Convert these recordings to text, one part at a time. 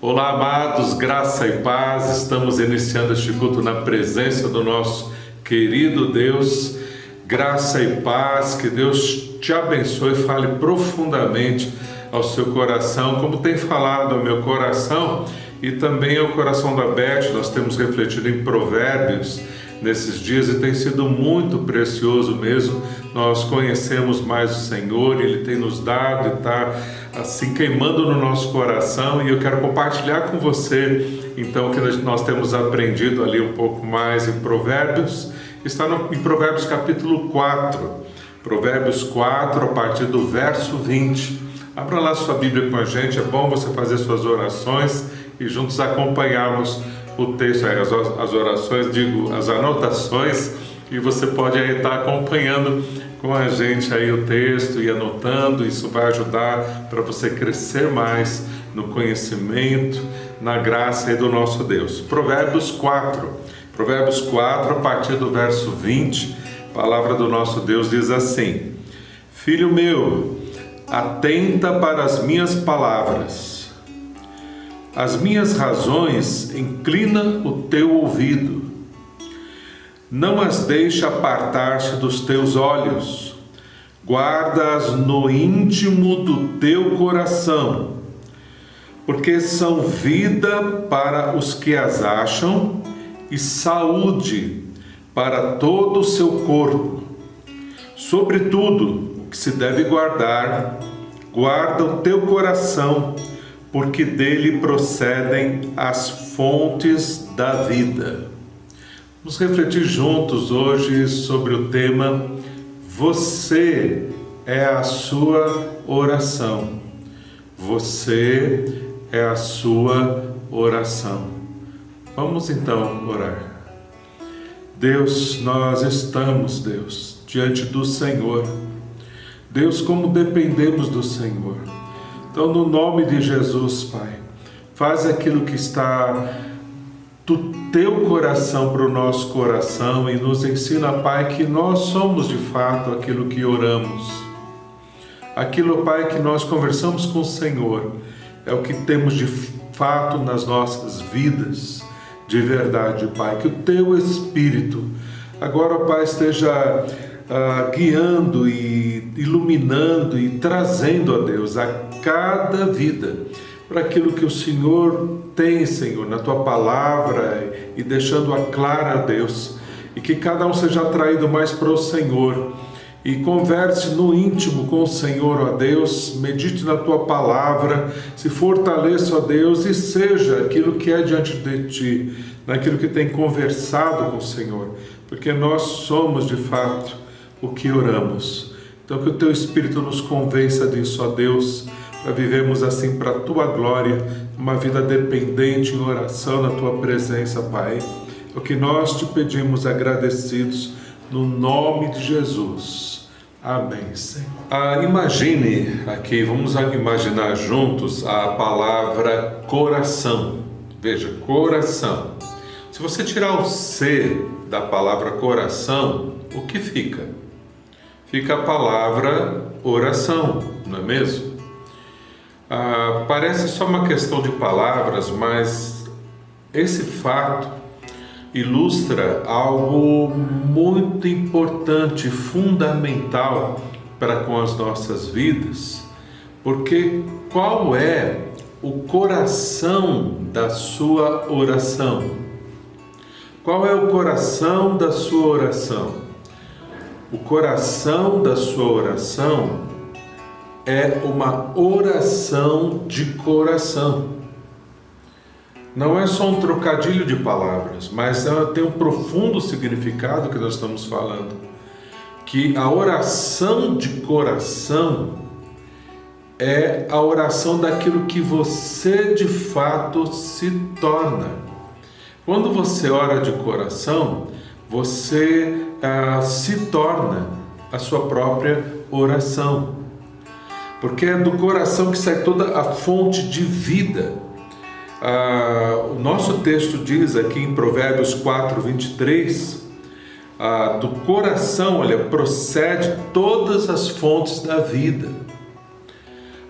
Olá, amados, graça e paz. Estamos iniciando este culto na presença do nosso querido Deus. Graça e paz, que Deus te abençoe e fale profundamente ao seu coração, como tem falado ao meu coração e também ao coração da Beth. Nós temos refletido em Provérbios nesses dias e tem sido muito precioso mesmo. Nós conhecemos mais o Senhor, Ele tem nos dado e está assim queimando no nosso coração, e eu quero compartilhar com você então o que nós temos aprendido ali um pouco mais em Provérbios. Está em Provérbios capítulo 4, Provérbios 4, a partir do verso 20. Abra lá sua Bíblia com a gente, é bom você fazer suas orações e juntos acompanharmos o texto, as orações, as anotações, e você pode aí estar acompanhando com a gente aí o texto e anotando. Isso vai ajudar para você crescer mais no conhecimento, na graça aí do nosso Deus. Provérbios 4, a partir do verso 20, a palavra do nosso Deus diz assim: Filho meu, atenta para as minhas palavras, as minhas razões inclina o teu ouvido. Não as deixe apartar-se dos teus olhos, guarda-as no íntimo do teu coração, porque são vida para os que as acham e saúde para todo o seu corpo. Sobretudo, o que se deve guardar, guarda o teu coração, porque dele procedem as fontes da vida. Vamos refletir juntos hoje sobre o tema Você é a sua oração. Você é a sua oração. Vamos então orar. Deus, nós estamos, Deus, diante do Senhor. Deus, como dependemos do Senhor. Então, no nome de Jesus, Pai, faz aquilo que está do teu coração para o nosso coração e nos ensina, Pai, que nós somos de fato aquilo que oramos. Aquilo, Pai, que nós conversamos com o Senhor é o que temos de fato nas nossas vidas, de verdade, Pai. Que o teu Espírito agora, Pai, esteja guiando e iluminando e trazendo, a Deus, a cada vida para aquilo que o Senhor tem, Senhor, na Tua Palavra, e deixando-a clara, a Deus, e que cada um seja atraído mais para o Senhor e converse no íntimo com o Senhor, ó Deus, medite na Tua Palavra, se fortaleça, ó Deus, e seja aquilo que é diante de Ti, naquilo que tem conversado com o Senhor, porque nós somos de fato o que oramos. Então que o Teu Espírito nos convença disso, ó Deus, para vivermos assim para a Tua glória, uma vida dependente em oração na Tua presença, Pai. É o que nós Te pedimos agradecidos, no nome de Jesus. Amém, Senhor. Imagine aqui, vamos imaginar juntos a palavra coração. Veja, coração. Se você tirar o C da palavra coração, o que fica? Fica a palavra oração, não é mesmo? Parece só uma questão de palavras, mas esse fato ilustra algo muito importante, fundamental para com as nossas vidas, porque qual é o coração da sua oração? Qual é o coração da sua oração? O coração da sua oração é uma oração de coração. Não é só um trocadilho de palavras, mas ela tem um profundo significado que nós estamos falando. Que a oração de coração é a oração daquilo que você de fato se torna. Quando você ora de coração, você se torna a sua própria oração. Porque é do coração que sai toda a fonte de vida. O nosso texto diz aqui em Provérbios 4, 23, do coração, olha, procede todas as fontes da vida.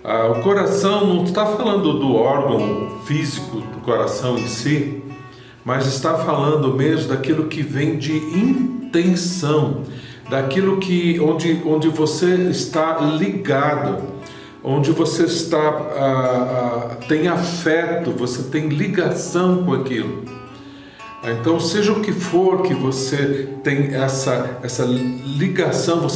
O coração não está falando do órgão físico do coração em si, mas está falando mesmo daquilo que vem de intenção, daquilo que onde você está ligado, onde você está tem afeto, você tem ligação com aquilo. Então, seja o que for que você tem essa ligação,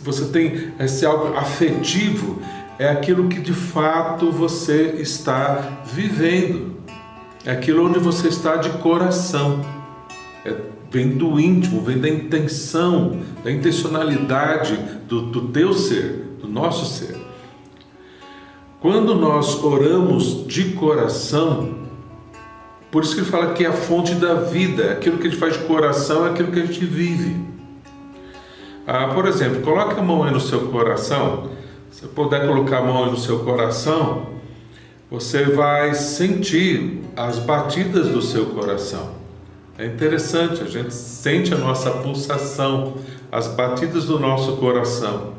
você tem esse algo afetivo, é aquilo que de fato você está vivendo, é aquilo onde você está de coração, vem do íntimo, vem da intenção, da intencionalidade do teu ser, do nosso ser. Quando nós oramos de coração, por isso que ele fala que é a fonte da vida, aquilo que a gente faz de coração é aquilo que a gente vive. Por exemplo, coloque a mão aí no seu coração. Se puder colocar a mão aí no seu coração, você vai sentir as batidas do seu coração. É interessante, a gente sente a nossa pulsação, as batidas do nosso coração.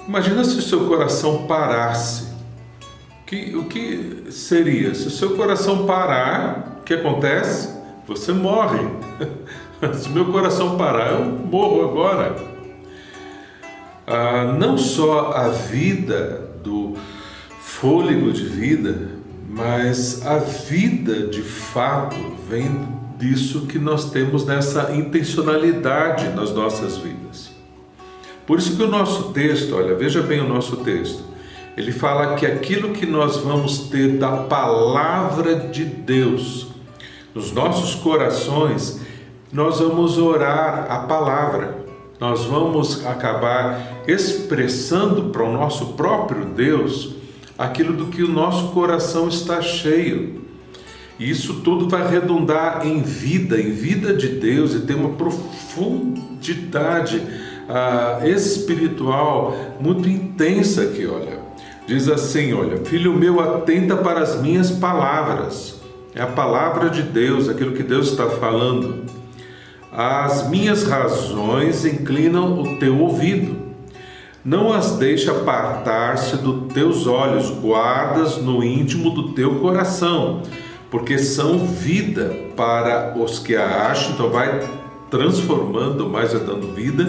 Imagina se o seu coração parasse. O que seria? Se o seu coração parar, o que acontece? Você morre. Se o meu coração parar, eu morro agora. Não só a vida do fôlego de vida, mas a vida de fato vem disso que nós temos nessa intencionalidade nas nossas vidas. Por isso que o nosso texto, olha, veja bem o nosso texto, ele fala que aquilo que nós vamos ter da palavra de Deus nos nossos corações, nós vamos orar a palavra. Nós vamos acabar expressando para o nosso próprio Deus aquilo do que o nosso coração está cheio. E isso tudo vai redundar em vida de Deus, e tem uma profundidade espiritual muito intensa aqui, olha. Diz assim, olha, filho meu, atenta para as minhas palavras. É a palavra de Deus, aquilo que Deus está falando. As minhas razões inclinam o teu ouvido. Não as deixe apartar-se dos teus olhos, guardas no íntimo do teu coração, porque são vida para os que a acham. Então vai transformando, mais vai dando vida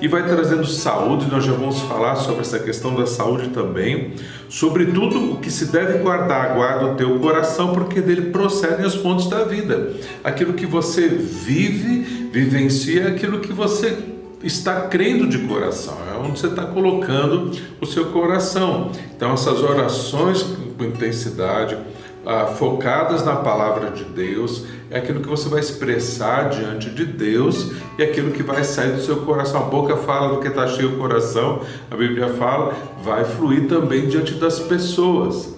e vai trazendo saúde. Nós já vamos falar sobre essa questão da saúde também. Sobretudo o que se deve guardar, guarda o teu coração, porque dele procedem as fontes da vida. Aquilo que você vivencia, é aquilo que você está crendo de coração, é onde você está colocando o seu coração. Então essas orações com intensidade, focadas na palavra de Deus, é aquilo que você vai expressar diante de Deus, e aquilo que vai sair do seu coração. A boca fala do que está cheio o coração, a Bíblia fala, vai fluir também diante das pessoas.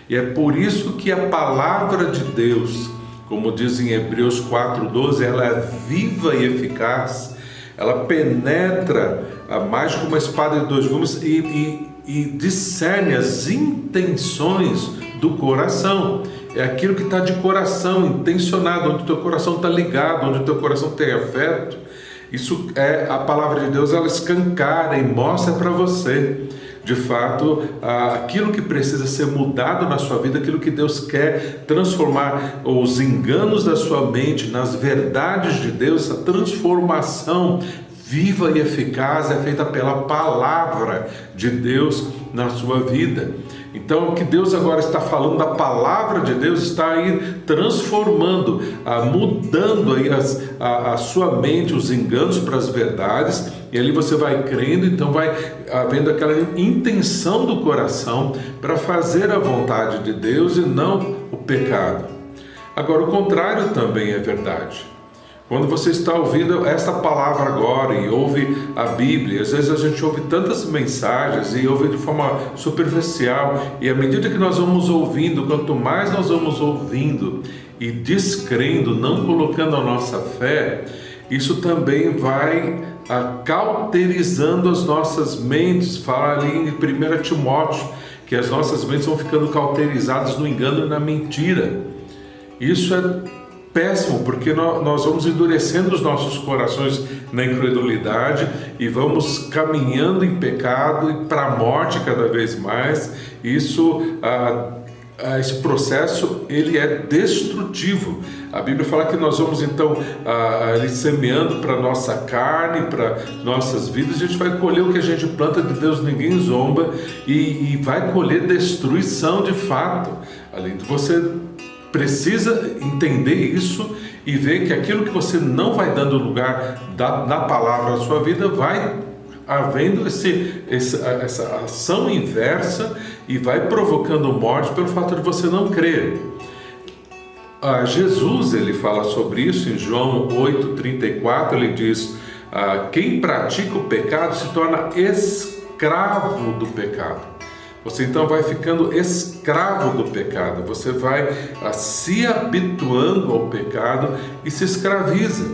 E é por isso que a palavra de Deus, como diz em Hebreus 4:12, ela é viva e eficaz, ela penetra mais como uma espada de dois gumes e discerne as intenções do coração. É aquilo que está de coração intencionado, onde o teu coração está ligado, onde o teu coração tem afeto. Isso é a palavra de Deus, ela escancara e mostra para você, de fato, aquilo que precisa ser mudado na sua vida, aquilo que Deus quer transformar, os enganos da sua mente nas verdades de Deus. Essa transformação viva e eficaz é feita pela palavra de Deus na sua vida. Então, o que Deus agora está falando da palavra de Deus está aí transformando, mudando aí a sua mente, os enganos para as verdades, e ali você vai crendo, então vai havendo aquela intenção do coração para fazer a vontade de Deus e não o pecado. Agora, o contrário também é verdade. Quando você está ouvindo essa palavra agora e ouve a Bíblia, às vezes a gente ouve tantas mensagens e ouve de forma superficial, e à medida que nós vamos ouvindo, quanto mais nós vamos ouvindo e descrendo, não colocando a nossa fé, isso também vai cauterizando as nossas mentes. Fala ali em 1 Timóteo que as nossas mentes vão ficando cauterizadas no engano e na mentira. Isso é péssimo, porque nós vamos endurecendo os nossos corações na incredulidade e vamos caminhando em pecado e para a morte cada vez mais. Esse processo ele é destrutivo. A Bíblia fala que nós vamos então semeando para a nossa carne, para nossas vidas. A gente vai colher o que a gente planta, de Deus ninguém zomba, e vai colher destruição de fato. Além de você precisa entender isso e ver que aquilo que você não vai dando lugar na palavra na sua vida, vai havendo essa ação inversa e vai provocando morte pelo fato de você não crer. Jesus ele fala sobre isso em João 8,34, ele diz: quem pratica o pecado se torna escravo do pecado. Você então vai ficando escravo do pecado, você vai se habituando ao pecado e se escraviza.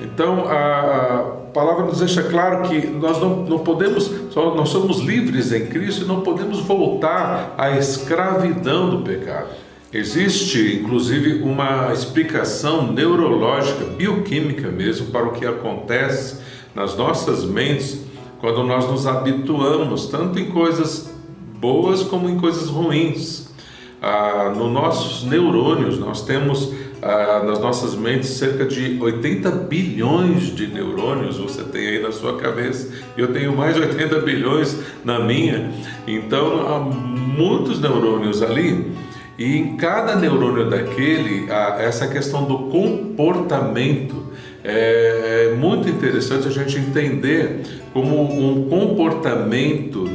Então a palavra nos deixa claro que nós não podemos, nós somos livres em Cristo e não podemos voltar à escravidão do pecado. Existe inclusive uma explicação neurológica, bioquímica mesmo, para o que acontece nas nossas mentes quando nós nos habituamos tanto em coisas boas como em coisas ruins. Nos nossos neurônios, nós temos nas nossas mentes cerca de 80 bilhões de neurônios, você tem aí na sua cabeça, eu tenho mais de 80 bilhões na minha, então há muitos neurônios ali, e em cada neurônio daquele, essa questão do comportamento, é muito interessante a gente entender como um comportamento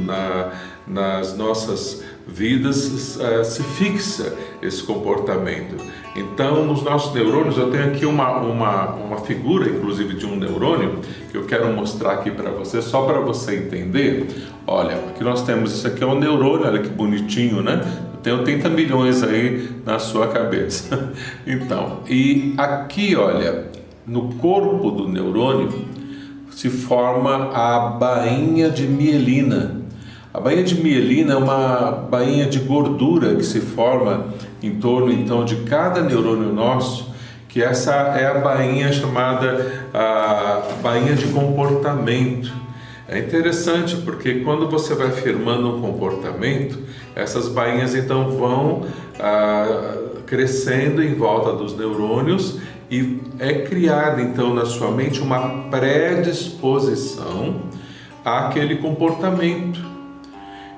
nas nossas vidas se fixa esse comportamento. Então, nos nossos neurônios, eu tenho aqui uma figura, inclusive, de um neurônio, que eu quero mostrar aqui para você, só para você entender. Olha, aqui nós temos, isso aqui é um neurônio, olha que bonitinho, né? Tem 80 milhões aí na sua cabeça. Então, e aqui, olha, no corpo do neurônio se forma a bainha de mielina. A bainha de mielina é uma bainha de gordura que se forma em torno então de cada neurônio nosso, que essa é a bainha chamada a bainha de comportamento. É interessante porque quando você vai firmando um comportamento, essas bainhas então vão crescendo em volta dos neurônios e é criada então na sua mente uma predisposição àquele comportamento.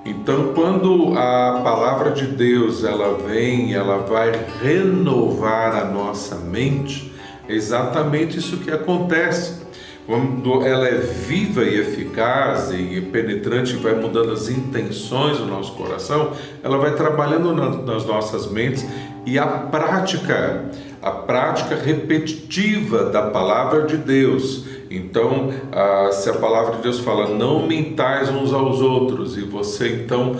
Então, quando a palavra de Deus ela vem, ela vai renovar a nossa mente, é exatamente isso que acontece. Quando ela é viva e eficaz e penetrante, vai mudando as intenções do nosso coração, ela vai trabalhando nas nossas mentes, e a prática repetitiva da palavra de Deus. Então, se a palavra de Deus fala, não mentais uns aos outros, e você então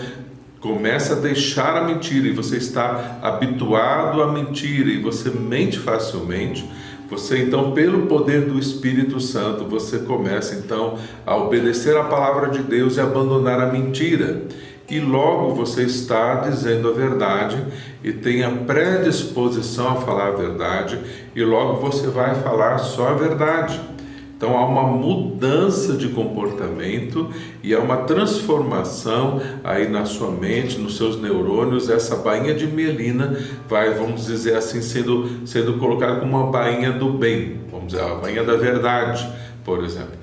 começa a deixar a mentira, e você está habituado à mentira, e você mente facilmente, você então, pelo poder do Espírito Santo, você começa então a obedecer a palavra de Deus e abandonar a mentira. E logo você está dizendo a verdade e tem a predisposição a falar a verdade, e logo você vai falar só a verdade. Então há uma mudança de comportamento e há uma transformação aí na sua mente, nos seus neurônios. Essa bainha de mielina vai, vamos dizer assim, sendo colocada como uma bainha do bem, vamos dizer, a bainha da verdade, por exemplo,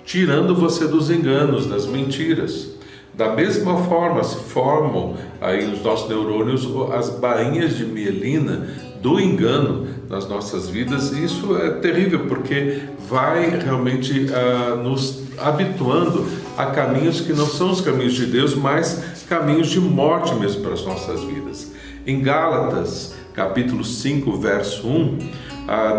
tirando você dos enganos, das mentiras. Da mesma forma se formam aí nos nossos neurônios as bainhas de mielina do engano nas nossas vidas, e isso é terrível porque vai realmente nos habituando a caminhos que não são os caminhos de Deus, mas caminhos de morte mesmo para as nossas vidas. Em Gálatas, capítulo 5, verso 1,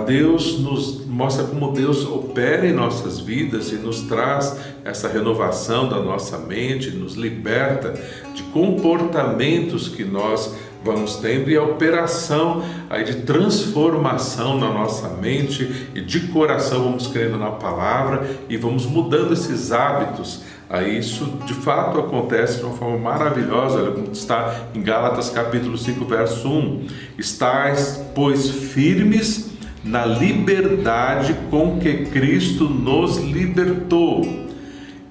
Deus nos mostra como Deus opera em nossas vidas e nos traz essa renovação da nossa mente, nos liberta de comportamentos que nós vamos tendo, e a operação aí de transformação na nossa mente e de coração, vamos crendo na palavra e vamos mudando esses hábitos Isso de fato acontece de uma forma maravilhosa. Olha como está em Gálatas capítulo 5, verso 1. Estais, pois, firmes na liberdade com que Cristo nos libertou.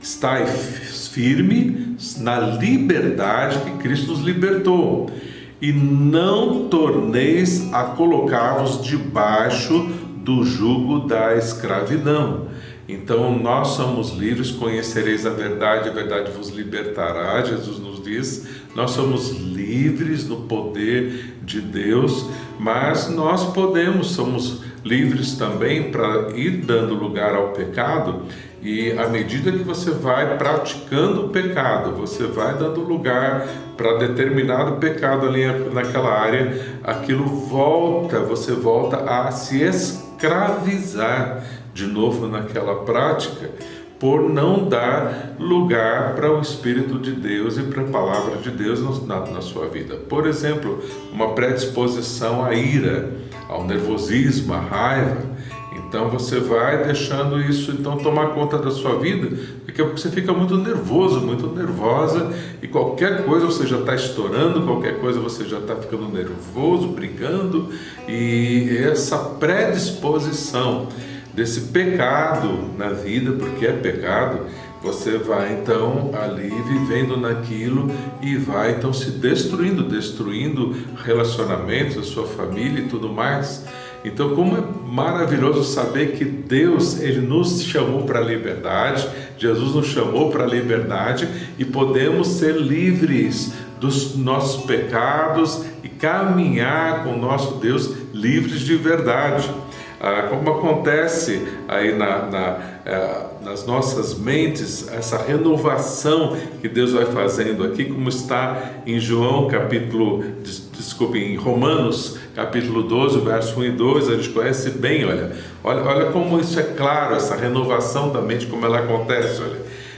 Estais firmes na liberdade que Cristo nos libertou. E não torneis a colocar-vos debaixo do jugo da escravidão. Então nós somos livres, conhecereis a verdade vos libertará, Jesus nos diz. Nós somos livres no poder de Deus, mas nós somos livres também para ir dando lugar ao pecado, e à medida que você vai praticando o pecado, você vai dando lugar para determinado pecado ali naquela área, você volta a se escravizar de novo naquela prática, por não dar lugar para o Espírito de Deus e para a Palavra de Deus na sua vida. Por exemplo, uma predisposição à ira, ao nervosismo, à raiva. Então você vai deixando isso tomar conta da sua vida, daqui a pouco você fica muito nervoso, muito nervosa, e qualquer coisa você já está estourando, qualquer coisa você já está ficando nervoso, brigando, e essa predisposição desse pecado na vida, porque é pecado, você vai então ali vivendo naquilo e vai então se destruindo relacionamentos, a sua família e tudo mais. Então, como é maravilhoso saber que Deus, Ele nos chamou para a liberdade, Jesus nos chamou para a liberdade, e podemos ser livres dos nossos pecados e caminhar com o nosso Deus livres de verdade. Como acontece aí nas nossas mentes, essa renovação que Deus vai fazendo aqui, como está em em Romanos capítulo 12, verso 1 e 2, a gente conhece bem, olha como isso é claro, essa renovação da mente, como ela acontece,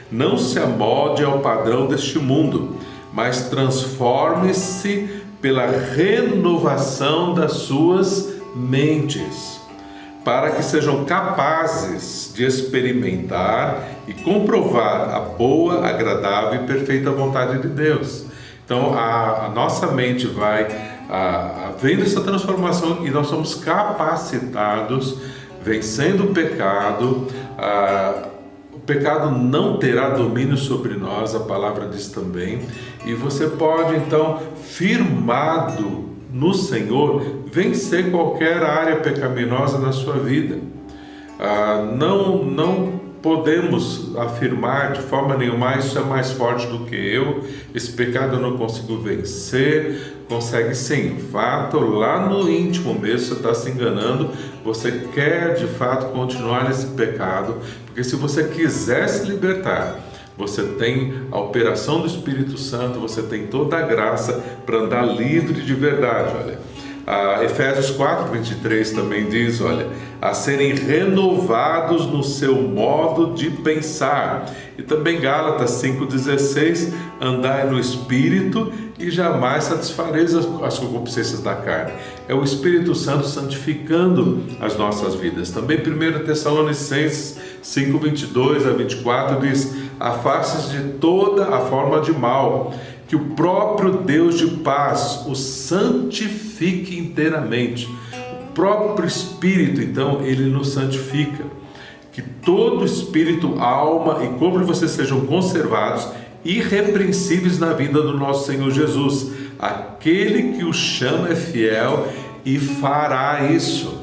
não se amolde ao padrão deste mundo, mas transforme-se pela renovação das suas mentes, para que sejam capazes de experimentar e comprovar a boa, agradável e perfeita vontade de Deus. Então a nossa mente vai havendo essa transformação, e nós somos capacitados, vencendo o pecado. O pecado não terá domínio sobre nós, a palavra diz também, e você pode então, firmado no Senhor, vencer qualquer área pecaminosa na sua vida. Não podemos afirmar de forma nenhuma, isso é mais forte do que eu, esse pecado eu não consigo vencer. Consegue sim, de fato, lá no íntimo mesmo você está se enganando, você quer de fato continuar nesse pecado, porque se você quiser se libertar, você tem a operação do Espírito Santo, você tem toda a graça para andar livre de verdade. Efésios 4, 23 também diz, a serem renovados no seu modo de pensar. E também Gálatas 5,16, andai no Espírito e jamais satisfareis as concupiscências da carne. É o Espírito Santo santificando as nossas vidas. Também 1 Tessalonicenses 5, 22 a 24 diz, afaste-se de toda a forma de mal, que o próprio Deus de paz o santifique inteiramente. O próprio Espírito, então, Ele nos santifica. Que todo espírito, alma e corpo de vocês sejam conservados irrepreensíveis na vinda do nosso Senhor Jesus. Aquele que o chama é fiel e fará isso.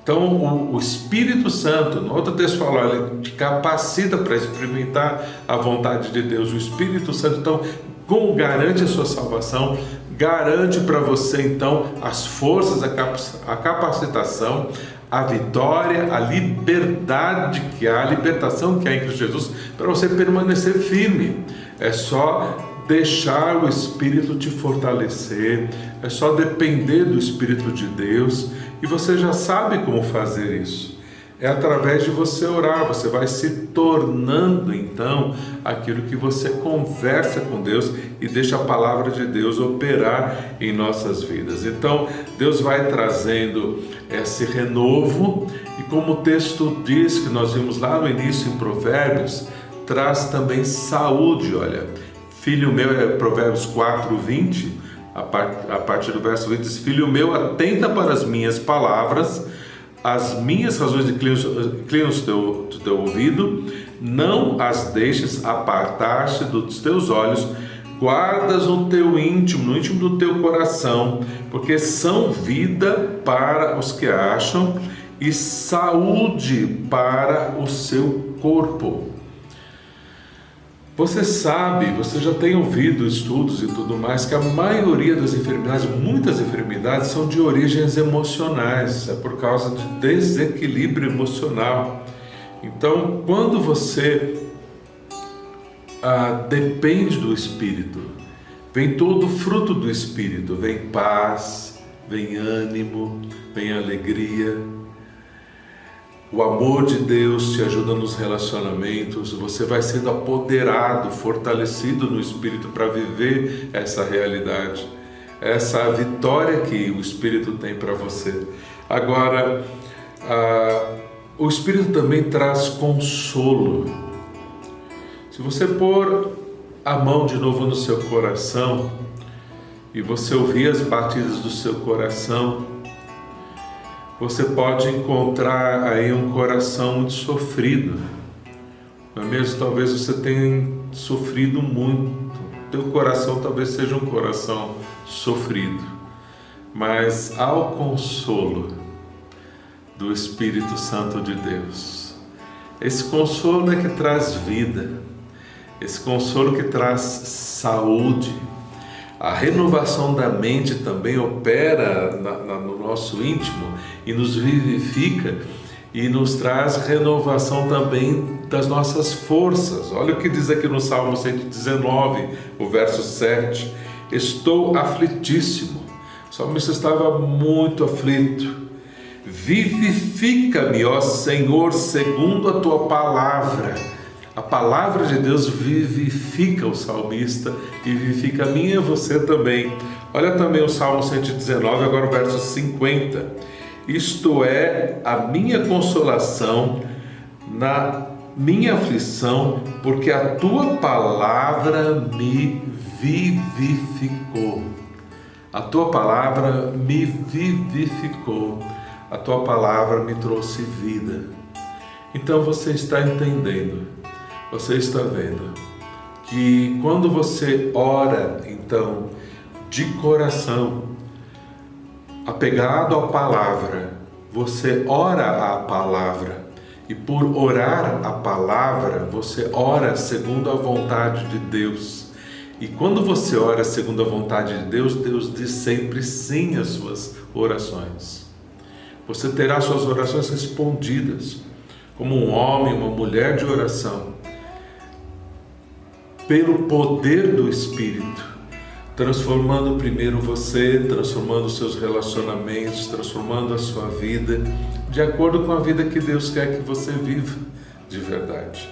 Então, o Espírito Santo, no outro texto fala, ele te capacita para experimentar a vontade de Deus. O Espírito Santo, então, como garante a sua salvação, garante para você, então, as forças, a capacitação, a vitória, a liberdade que há, a libertação que há em Cristo Jesus, para você permanecer firme. É só deixar o Espírito te fortalecer, é só depender do Espírito de Deus, e você já sabe como fazer isso. É através de você orar, você vai se tornando então aquilo que você conversa com Deus e deixa a palavra de Deus operar em nossas vidas. Então Deus vai trazendo esse renovo, e como o texto diz, que nós vimos lá no início em Provérbios, traz também saúde. Olha, filho meu, é Provérbios 4:20, a partir do verso 20, diz: filho meu, atenta para as minhas palavras, as minhas razões inclinam do teu ouvido, não as deixes apartar-se dos teus olhos, guardas no teu íntimo, no íntimo do teu coração, porque são vida para os que acham e saúde para o seu corpo. Você sabe, você já tem ouvido estudos e tudo mais, que a maioria das enfermidades, muitas enfermidades, são de origens emocionais, é por causa de desequilíbrio emocional. Então, quando você depende do Espírito, vem todo o fruto do Espírito, vem paz, vem ânimo, vem alegria. O amor de Deus te ajuda nos relacionamentos, você vai sendo apoderado, fortalecido no Espírito para viver essa realidade, essa vitória que o Espírito tem para você. Agora, o Espírito também traz consolo. Se você pôr a mão de novo no seu coração e você ouvir as batidas do seu coração, você pode encontrar aí um coração muito sofrido, não é mesmo? Talvez você tenha sofrido muito, teu coração talvez seja um coração sofrido, mas há o consolo do Espírito Santo de Deus. Esse consolo é que traz vida, esse consolo que traz saúde. A renovação da mente também opera no nosso íntimo e nos vivifica e nos traz renovação também das nossas forças. Olha o que diz aqui no Salmo 119, o verso 7. Estou aflitíssimo. O salmista estava muito aflito. Vivifica-me, ó Senhor, segundo a tua palavra. A palavra de Deus vivifica o salmista e vivifica a mim e a você também. Olha também o Salmo 119, agora o verso 50. Isto é a minha consolação na minha aflição, porque a tua palavra me vivificou. A tua palavra me vivificou. A tua palavra me trouxe vida. Então você está entendendo. Você está vendo que quando você ora, então, de coração, apegado à palavra, você ora a palavra, e por orar a palavra, você ora segundo a vontade de Deus. E quando você ora segundo a vontade de Deus, Deus diz sempre sim às suas orações. Você terá suas orações respondidas, como um homem, uma mulher de oração, pelo poder do Espírito, transformando primeiro você, transformando os seus relacionamentos, transformando a sua vida, de acordo com a vida que Deus quer que você viva de verdade.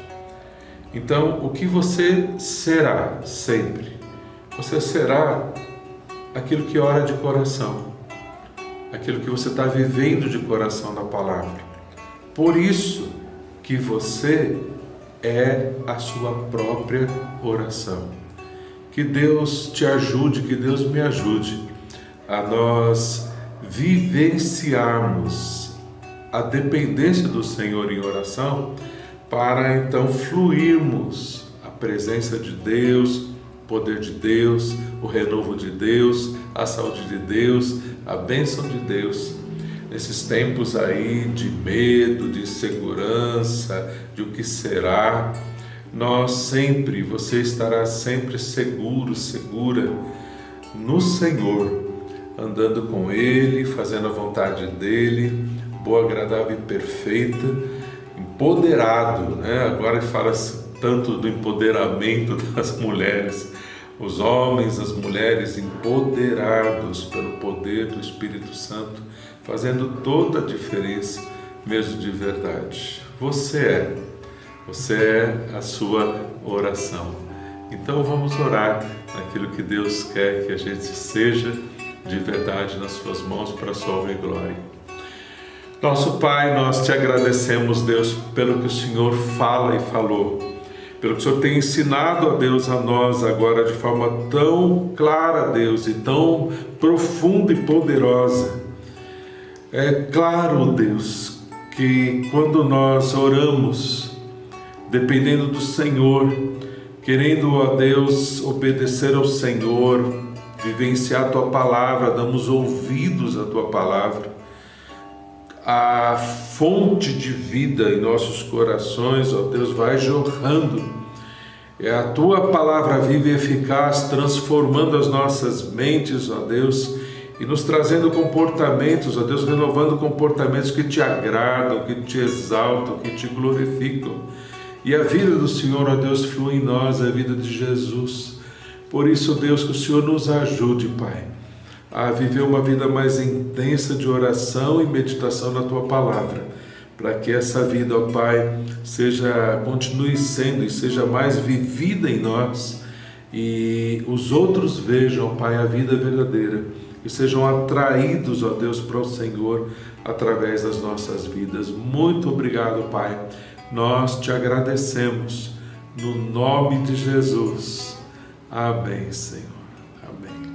Então, o que você será sempre? Você será aquilo que ora de coração, aquilo que você está vivendo de coração na palavra. Por isso que você é a sua própria oração. Que Deus te ajude, que Deus me ajude a nós vivenciarmos a dependência do Senhor em oração, para então fluirmos a presença de Deus, o poder de Deus, o renovo de Deus, a saúde de Deus, a bênção de Deus. Nesses tempos aí de medo, de insegurança, de o que será, você estará sempre seguro, segura no Senhor, andando com Ele, fazendo a vontade dEle, boa, agradável e perfeita, empoderado, né? Agora fala-se tanto do empoderamento das mulheres, os homens, as mulheres empoderados pelo poder do Espírito Santo, fazendo toda a diferença, mesmo de verdade. Você é a sua oração. Então vamos orar naquilo que Deus quer que a gente seja de verdade nas suas mãos, para a sua honra e glória. Nosso Pai, nós te agradecemos, Deus, pelo que o Senhor fala e falou. pelo que o Senhor tem ensinado, ó Deus, a nós agora de forma tão clara, Deus, e tão profunda e poderosa. É claro, Deus, que quando nós oramos, dependendo do Senhor, querendo, ó Deus, obedecer ao Senhor, vivenciar a Tua Palavra, damos ouvidos à Tua Palavra, a fonte de vida em nossos corações, ó Deus, vai jorrando. É a Tua Palavra viva e eficaz, transformando as nossas mentes, ó Deus, e nos trazendo comportamentos, ó Deus, renovando comportamentos que Te agradam, que Te exaltam, que Te glorificam. E a vida do Senhor, ó Deus, flui em nós, a vida de Jesus. Por isso, Deus, que o Senhor nos ajude, Pai, a viver uma vida mais intensa de oração e meditação na Tua Palavra, para que essa vida, ó Pai, continue sendo e seja mais vivida em nós, e os outros vejam, ó Pai, a vida verdadeira, e sejam atraídos, ó Deus, para o Senhor, através das nossas vidas. Muito obrigado, Pai, nós Te agradecemos, no nome de Jesus. Amém, Senhor. Amém.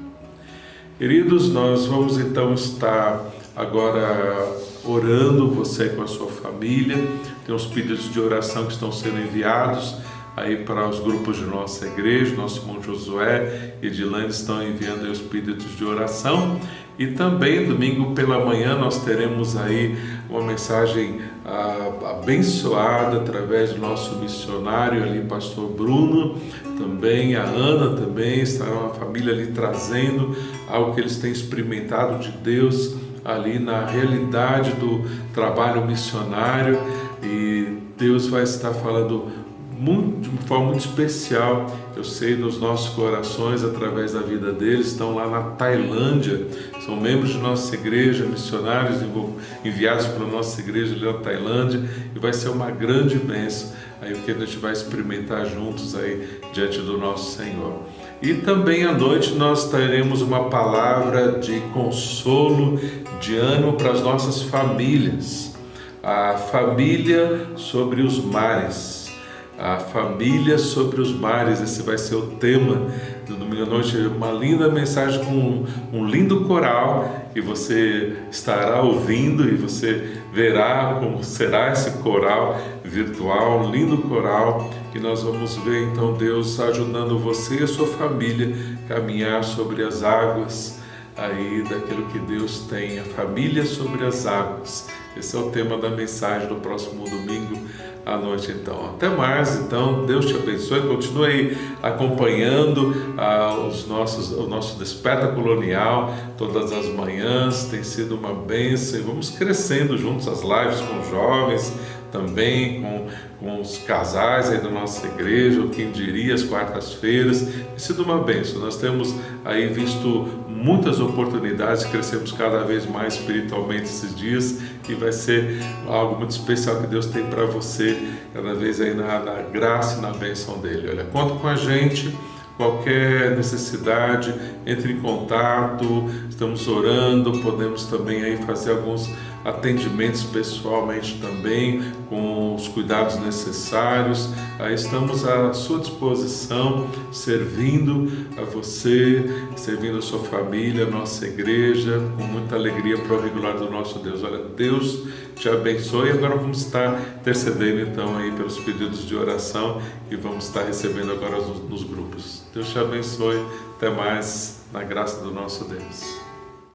Queridos, nós vamos então estar agora orando, você com a sua família. Tem uns pedidos de oração que estão sendo enviados aí para os grupos de nossa igreja. Nosso irmão Josué e Edilane estão enviando aí os pedidos de oração. E também domingo pela manhã nós teremos aí uma mensagem abençoada através do nosso missionário ali, pastor Bruno, também a Ana também estará a família ali trazendo algo que eles têm experimentado de Deus ali na realidade do trabalho missionário, e Deus vai estar falando de uma forma muito especial, eu sei, nos nossos corações, através da vida deles. Estão lá na Tailândia, são membros de nossa igreja, missionários enviados pela nossa igreja ali na Tailândia, e vai ser uma grande bênção aí o que a gente vai experimentar juntos aí diante do nosso Senhor. E também à noite nós teremos uma palavra de consolo, de ânimo para as nossas famílias, a família sobre os mares. A família sobre os mares, esse vai ser o tema do domingo à noite. Uma linda mensagem com um lindo coral, e você estará ouvindo e você verá como será esse coral virtual, um lindo coral, que nós vamos ver então Deus ajudando você e a sua família a caminhar sobre as águas aí daquilo que Deus tem, a família sobre as águas. Esse é o tema da mensagem do próximo domingo à noite. Então, até mais. Então, Deus te abençoe. Continue aí acompanhando o nosso Desperta Colonial todas as manhãs. Tem sido uma bênção, e vamos crescendo juntos as lives com os jovens, também com os casais aí da nossa igreja, ou quem diria, as quartas-feiras. Tem sido uma bênção. Nós temos aí visto muitas oportunidades, crescemos cada vez mais espiritualmente esses dias, e vai ser algo muito especial que Deus tem para você, cada vez aí na graça e na bênção dele. Olha, conta com a gente, qualquer necessidade, entre em contato, estamos orando, podemos também aí fazer alguns atendimentos pessoalmente também, com os cuidados necessários. Aí estamos à sua disposição, servindo a você, servindo a sua família, a nossa igreja, com muita alegria para o regular do nosso Deus. Olha, Deus te abençoe. Agora vamos estar intercedendo então aí pelos pedidos de oração, e vamos estar recebendo agora nos grupos. Deus te abençoe. Até mais, na graça do nosso Deus.